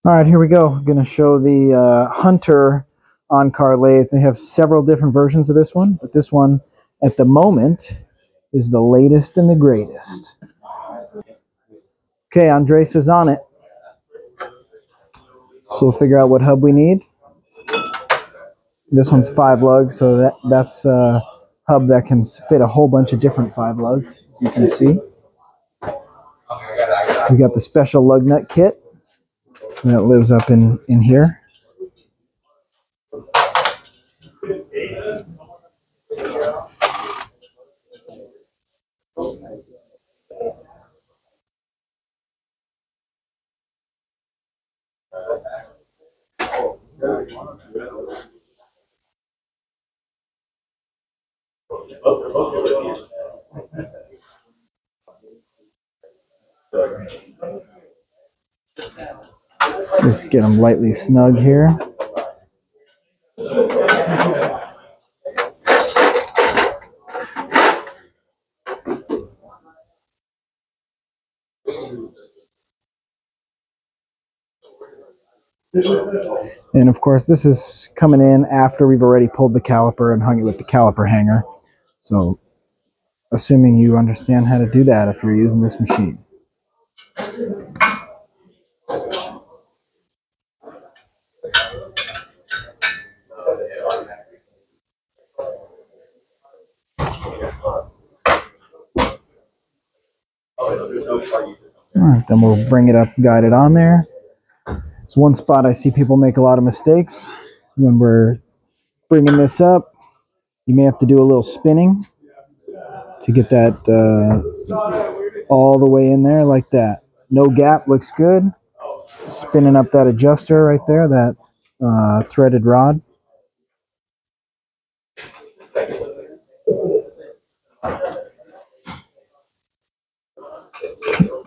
All right, here we go. I'm going to show the Hunter on-car lathe. They have several different versions of this one, but this one at the moment is the latest and the greatest. Okay, Andres is on it. So we'll figure out what hub we need. This one's 5 lugs, so that's a hub that can fit a whole bunch of different 5 lugs, as you can see. We got the special lug nut kit that lives up in here. Just get them lightly snug here. And of course, this is coming in after we've already pulled the caliper and hung it with the caliper hanger. So, assuming you understand how to do that if you're using this machine. All right, then we'll bring it up, guide it on there. It's one spot I see people make a lot of mistakes. When we're bringing this up, you may have to do a little spinning to get that all the way in there like that. No gap, looks good. Spinning up that adjuster right there, that threaded rod.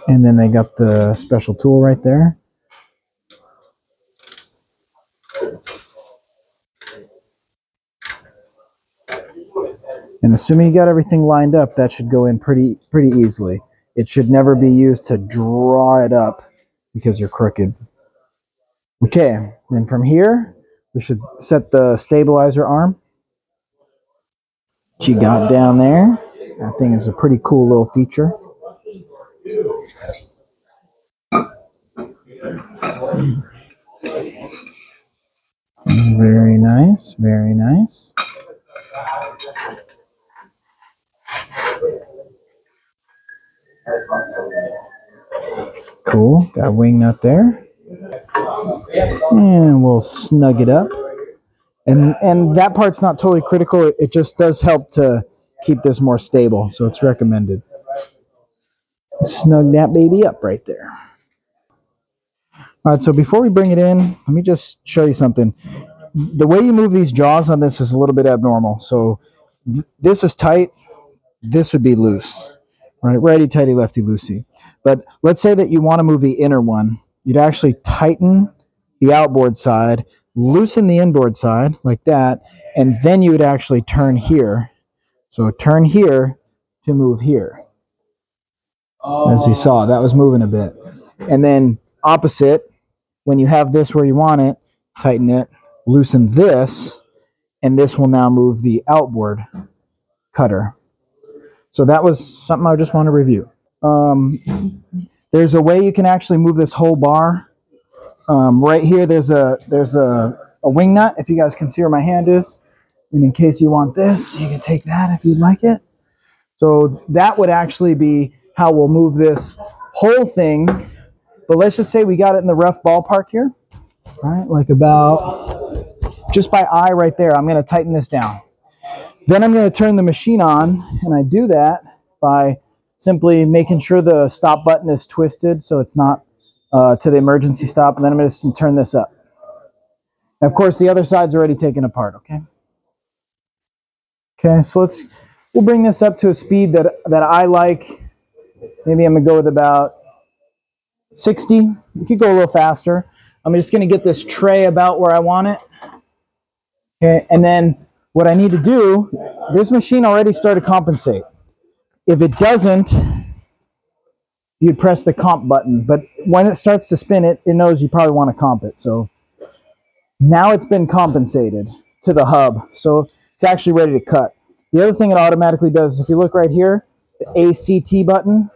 And then they got the special tool right there. And assuming you got everything lined up, that should go in pretty easily. It should never be used to draw it up because you're crooked. Okay, then from here, we should set the stabilizer arm. What you got down there, that thing is a pretty cool little feature. Very nice, very nice. Cool, got a wing nut there. And we'll snug it up. And that part's not totally critical. It just does help to keep this more stable, so it's recommended. Snug that baby up right there. All right, so before we bring it in, let me just show you something. The way you move these jaws on this is a little bit abnormal. So this is tight, this would be loose, right? Righty, tighty, lefty, loosey. But let's say that you want to move the inner one. You'd actually tighten the outboard side, loosen the inboard side like that, and then you would actually turn here. So turn here to move here. As you saw, that was moving a bit. And then opposite, when you have this where you want it, tighten it, loosen this, and this will now move the outboard cutter. So that was something I just want to review. There's a way you can actually move this whole bar. Right here, there's a wing nut, if you guys can see where my hand is. And in case you want this, you can take that if you'd like it. So that would actually be how we'll move this whole thing. But let's just say we got it in the rough ballpark here, right? Like about just by eye right there. I'm going to tighten this down. Then I'm going to turn the machine on, and I do that by simply making sure the stop button is twisted so it's not to the emergency stop, and then I'm going to turn this up. And of course, the other side's already taken apart, okay? Okay, so we'll bring this up to a speed that I like. Maybe I'm going to go with about 60. You could go a little faster. I'm just going to get this tray about where I want it. Okay, and then what I need to do, this machine already started to compensate. If it doesn't, you'd press the comp button. But when it starts to spin, it knows you probably want to comp it. So now it's been compensated to the hub. So it's actually ready to cut. The other thing it automatically does is if you look right here, the ACT button,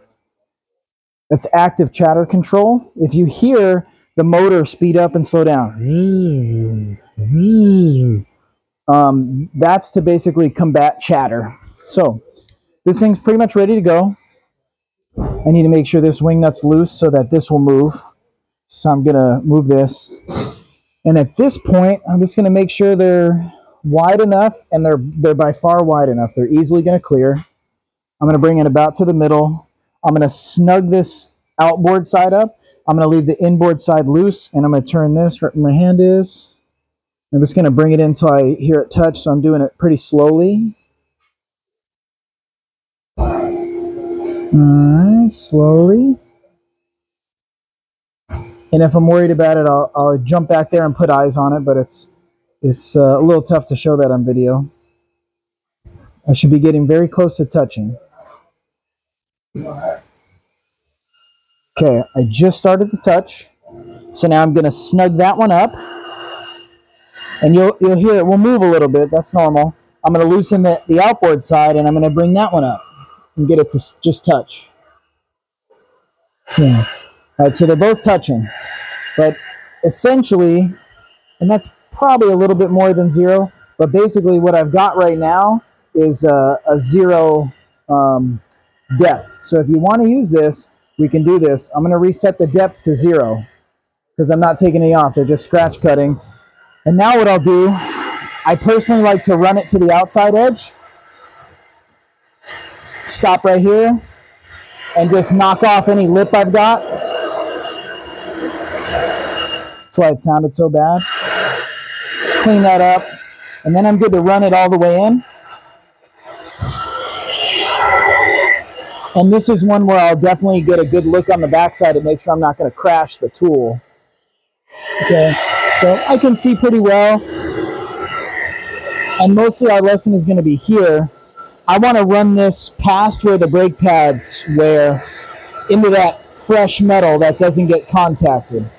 that's active chatter control. If you hear the motor speed up and slow down, that's to basically combat chatter. So this thing's pretty much ready to go. I need to make sure this wing nut's loose so that this will move. So I'm gonna move this. And at this point, I'm just gonna make sure they're wide enough, and they're by far wide enough. They're easily gonna clear. I'm gonna bring it about to the middle. I'm gonna snug this outboard side up. I'm gonna leave the inboard side loose, and I'm gonna turn this right where my hand is. I'm just gonna bring it in until I hear it touch, so I'm doing it pretty slowly. Alright, slowly. And if I'm worried about it, I'll jump back there and put eyes on it, but it's a little tough to show that on video. I should be getting very close to touching. Okay, I just started to touch. So now I'm going to snug that one up. And you'll hear it will move a little bit. That's normal. I'm going to loosen the outboard side, and I'm going to bring that one up and get it to just touch. Yeah. All right, so they're both touching. But essentially, and that's probably a little bit more than zero, but basically what I've got right now is a zero depth. So if you want to use this, we can do this. I'm going to reset the depth to 0 because I'm not taking any off. They're just scratch cutting. And now what I'll do, I personally like to run it to the outside edge, stop right here, and just knock off any lip I've got. That's why it sounded so bad. Just clean that up, and then I'm good to run it all the way in. And this is one where I'll definitely get a good look on the backside to make sure I'm not going to crash the tool. Okay, so I can see pretty well. And mostly our lesson is going to be here. I want to run this past where the brake pads wear into that fresh metal that doesn't get contacted.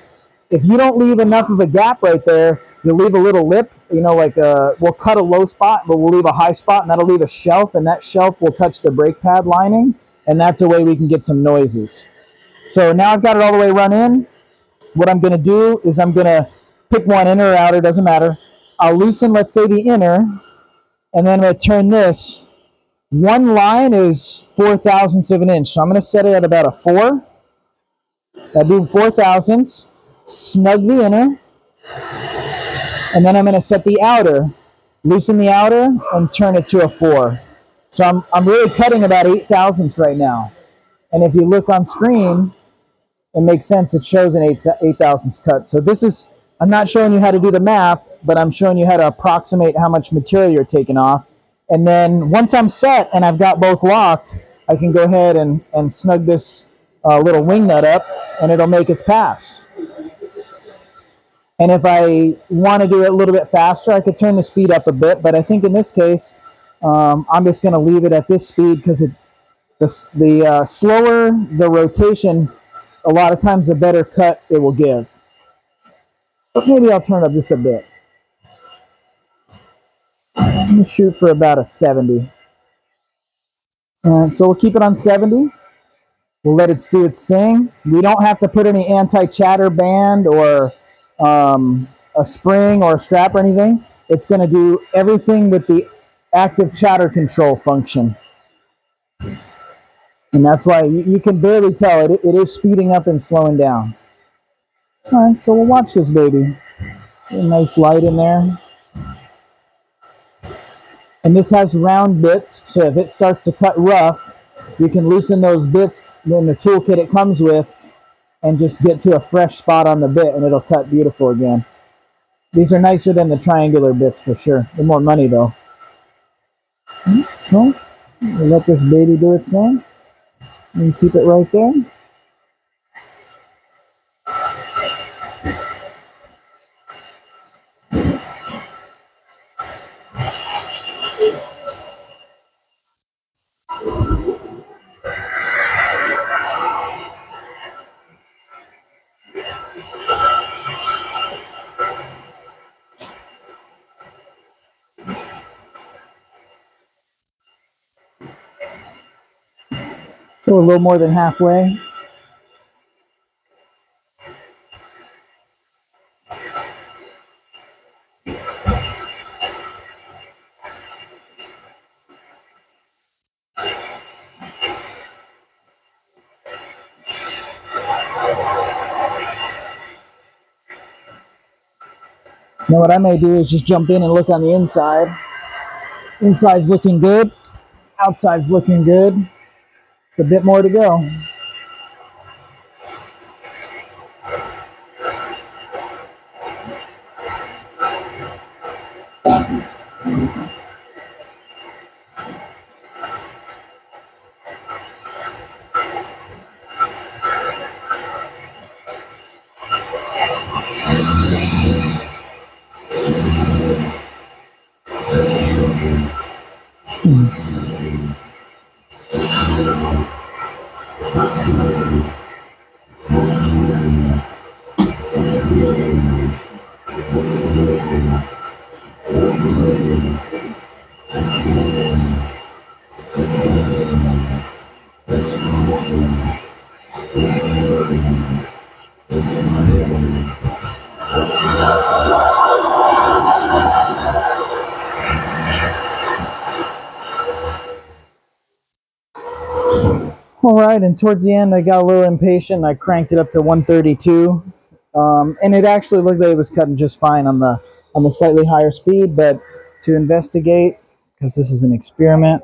If you don't leave enough of a gap right there, you'll leave a little lip, you know, like we'll cut a low spot, but we'll leave a high spot, and that'll leave a shelf, and that shelf will touch the brake pad lining, and that's a way we can get some noises. So now I've got it all the way run in. What I'm going to do is I'm going to pick one inner or outer, doesn't matter. I'll loosen, let's say, the inner, and then I'm going to turn this. One line is 4/1000ths of an inch, so I'm going to set it at about a 4. That'd be 4/1000ths. Snug the inner, and then I'm going to set the outer, loosen the outer, and turn it to a 4. So I'm really cutting about 8/1000ths right now. And if you look on screen, it makes sense. It shows an 8/1000ths cut. So this is, I'm not showing you how to do the math, but I'm showing you how to approximate how much material you're taking off. And then once I'm set and I've got both locked, I can go ahead and snug this little wing nut up, and it'll make its pass. And if I want to do it a little bit faster, I could turn the speed up a bit. But I think in this case, I'm just going to leave it at this speed because the slower the rotation, a lot of times the better cut it will give. But maybe I'll turn it up just a bit. I'm going to shoot for about a 70. And so we'll keep it on 70. We'll let it do its thing. We don't have to put any anti-chatter band or a spring or a strap or anything. It's going to do everything with the active chatter control function. And that's why you can barely tell it is speeding up and slowing down. All right, so we'll watch this baby. A nice light in there. And this has round bits, so if it starts to cut rough, you can loosen those bits in the toolkit it comes with and just get to a fresh spot on the bit, and it'll cut beautiful again. These are nicer than the triangular bits for sure. They're more money though. So we'll let this baby do its thing and keep it right there. So a little more than halfway. Now what I may do is just jump in and look on the inside. Inside's looking good. Outside's looking good. Just a bit more to go. All right, and towards the end, I got a little impatient. I cranked it up to 132, and it actually looked like it was cutting just fine on the slightly higher speed. But to investigate, because this is an experiment,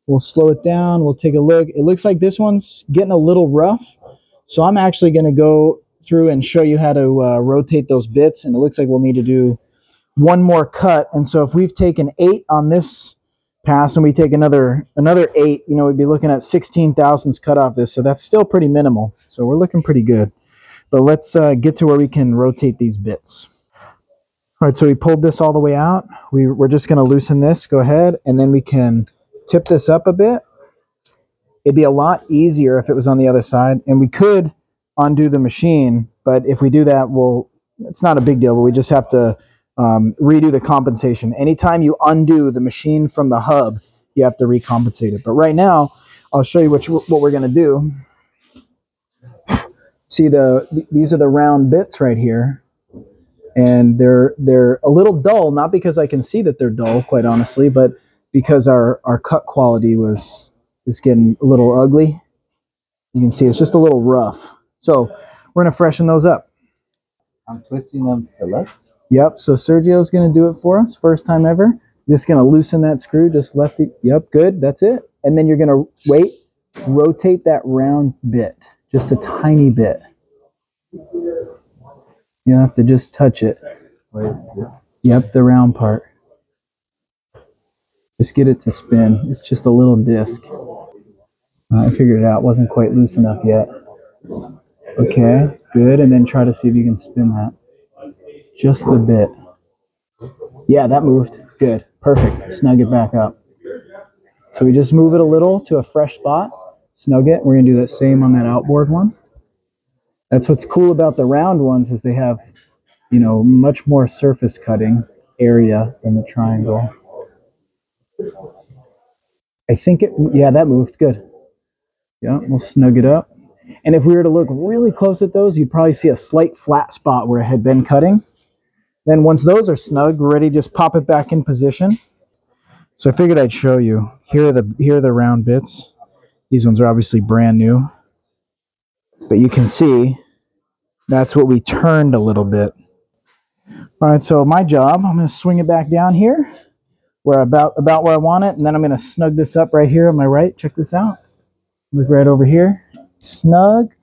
we'll slow it down. We'll take a look. It looks like this one's getting a little rough, so I'm actually going to go through and show you how to rotate those bits. And it looks like we'll need to do one more cut. And so if we've taken 8 on this pass and we take another 8, you know, we'd be looking at 16 thousandths cut off this. So that's still pretty minimal. So we're looking pretty good. But let's get to where we can rotate these bits. All right, so we pulled this all the way out. We're just going to loosen this. Go ahead, and then we can tip this up a bit. It'd be a lot easier if it was on the other side, and we could undo the machine, but if we do that, it's not a big deal, but we just have to redo the compensation. Anytime you undo the machine from the hub, you have to recompensate it. But right now, I'll show you what we're going to do. See, these are the round bits right here, and they're a little dull, not because I can see that they're dull, quite honestly, but because our cut quality is getting a little ugly. You can see it's just a little rough. So we're going to freshen those up. I'm twisting them to the left. Yep, so Sergio's going to do it for us, first time ever. Just going to loosen that screw, just left it. Yep, good, that's it. And then you're going to rotate that round bit, just a tiny bit. You have to just touch it. Yep, the round part. Just get it to spin. It's just a little disc. I figured it out, wasn't quite loose enough yet. Okay, good, and then try to see if you can spin that. Just a bit. Yeah, that moved. Good, perfect. Snug it back up. So we just move it a little to a fresh spot. Snug it. We're going to do the same on that outboard one. That's what's cool about the round ones is they have, you know, much more surface cutting area than the triangle. I think yeah, that moved. Good. Yeah, we'll snug it up. And if we were to look really close at those, you'd probably see a slight flat spot where it had been cutting. Then once those are snug, we're ready to just pop it back in position. So I figured I'd show you. Here are the round bits. These ones are obviously brand new. But you can see that's what we turned a little bit. All right, so my job, I'm going to swing it back down here, where about where I want it, and then I'm going to snug this up right here on my right. Check this out. Look right over here. Snug.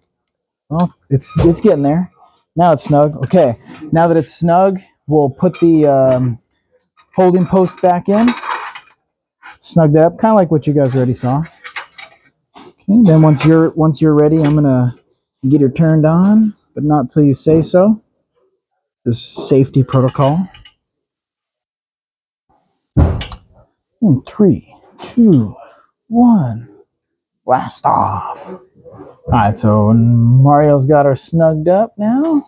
Oh, it's getting there. Now it's snug. Okay, now that it's snug, we'll put the holding post back in. Snug that up, kind of like what you guys already saw. Okay, then once you're ready, I'm gonna get her turned on, but not till you say so. This safety protocol. In 3, 2, 1, blast off. All right, so Mario's got her snugged up now.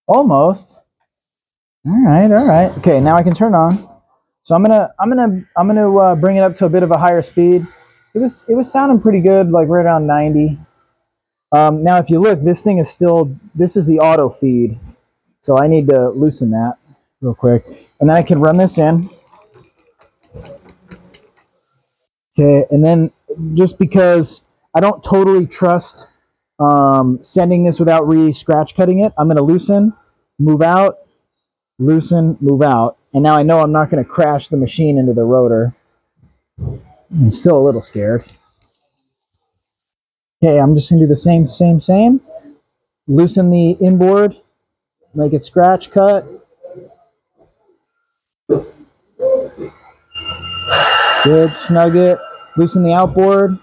Almost. All right, all right. Okay, now I can turn on. So I'm gonna bring it up to a bit of a higher speed. It was sounding pretty good, like right around 90. Now if you look, this thing is still, this is the auto feed. So I need to loosen that real quick. And then I can run this in. Okay, and then just because I don't totally trust sending this without re-scratch cutting it, I'm going to loosen, move out, loosen, move out. And now I know I'm not going to crash the machine into the rotor. I'm still a little scared. Okay, I'm just going to do the same. Loosen the inboard, make it scratch cut. Good, snug it. Loosen the outboard.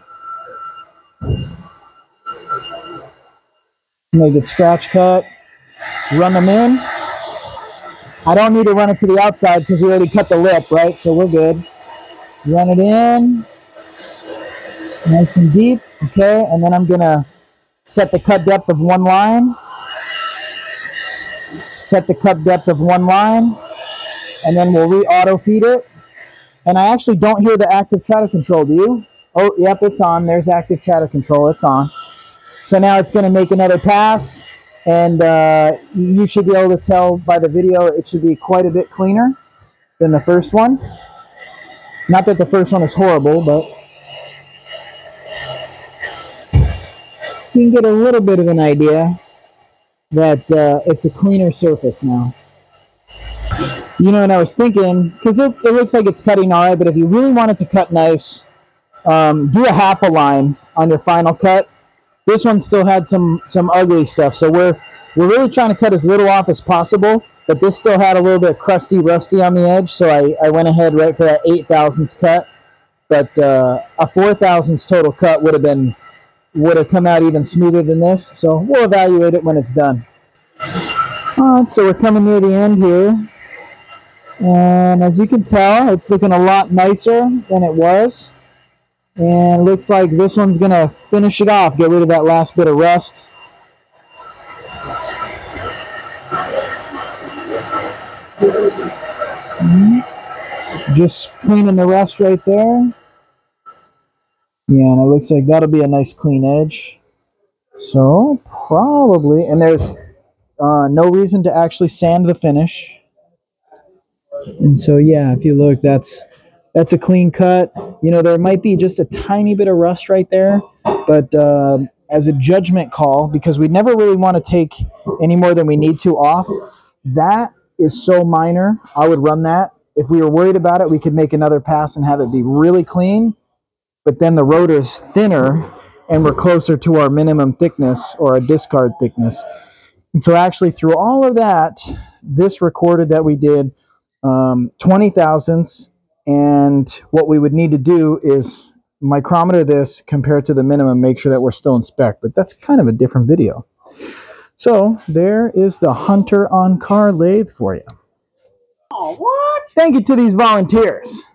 Make it scratch cut. Run them in. I don't need to run it to the outside because we already cut the lip, right? So we're good. Run it in. Nice and deep. Okay, and then I'm going to set the cut depth of one line. Set the cut depth of one line. And then we'll re-auto feed it. And I actually don't hear the active chatter control, do you? Oh, yep, it's on. There's active chatter control. It's on. So now it's going to make another pass. And you should be able to tell by the video it should be quite a bit cleaner than the first one. Not that the first one is horrible, but you can get a little bit of an idea that it's a cleaner surface now. You know, and I was thinking, because it looks like it's cutting all right, but if you really want it to cut nice, do a half a line on your final cut. This one still had some ugly stuff, so we're really trying to cut as little off as possible, but this still had a little bit crusty, rusty on the edge, so I went ahead right for that 8 thousandths cut, but a 4 thousandths total cut would have come out even smoother than this, so we'll evaluate it when it's done. All right, so we're coming near the end here, and as you can tell, it's looking a lot nicer than it was. And it looks like this one's going to finish it off, get rid of that last bit of rust. Just cleaning the rust right there. Yeah, and it looks like that'll be a nice clean edge. So, probably, and there's no reason to actually sand the finish. And so, yeah, if you look, that's a clean cut. You know, there might be just a tiny bit of rust right there, but as a judgment call, because we never really want to take any more than we need to off, that is so minor, I would run that. If we were worried about it, we could make another pass and have it be really clean, but then the rotor's thinner and we're closer to our minimum thickness or a discard thickness. And so actually through all of that, this recorded that we did 20 thousandths, and what we would need to do is micrometer this compared to the minimum, make sure that we're still in spec, but that's kind of a different video. So there is the Hunter on Car lathe for you. Oh, what? Thank you to these volunteers.